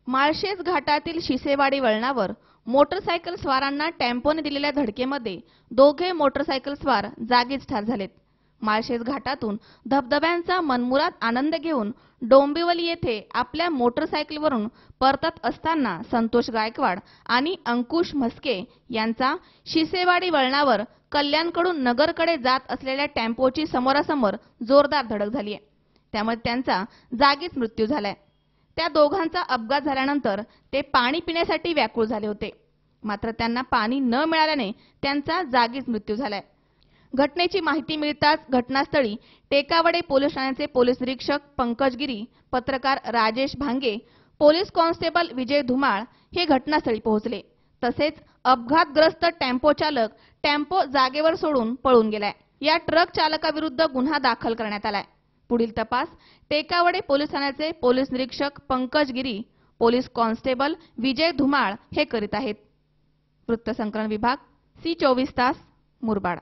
माळशेज घाटातील शिसेवाडी वळणावर मोटरसायकल स्वारांना टेम्पोने दिलेल्या धडकेमध्ये दोघे मोटरसायकल स्वार जागीच ठार झालेत। माळशेज घाटातून धबधब्यांचा मनमुराद आनंद घेऊन डोंबिवली येथे आपल्या मोटरसायकलवरून परतत असताना संतोष गायकवाड आणि अंकुश म्हस्के यांचा शिसेवाडी वळणावर कल्याणकडून नगरकडे जात असलेल्या टेम्पोची समोरासमोर जोरदार धडक झाली आहे। त्यामुळे त्यांचा जागीच मृत्यू झालाय। त्या दोघांचा अपघात झाल्यानंतर ते पाणी पिण्यासाठी व्याकुळ झाले होते, मात्र त्यांना पाणी न मिळाल्याने त्यांचा जागीच मृत्यू झालाय। घटनेची माहिती मिळताच घटनास्थळी टेकावडे पोलीस ठाण्याचे पोलीस निरीक्षक पंकज गिरी, पत्रकार राजेश भांगे, पोलीस कॉन्स्टेबल विजय धुमाळ हे घटनास्थळी पोहोचले। तसेच अपघातग्रस्त टेम्पो चालक टेम्पो जागेवर सोडून पळून गेलाय। या ट्रक चालकाविरुद्ध गुन्हा दाखल करण्यात आलाय। पुढील तपास टेकावडे पोलीस ठाण्याचे पोलीस निरीक्षक पंकज गिरी, पोलीस कॉन्स्टेबल विजय धुमाळ हे करीत आहेत। वृत्तसंकलन विभाग, सी 24 तास, मुरबाड।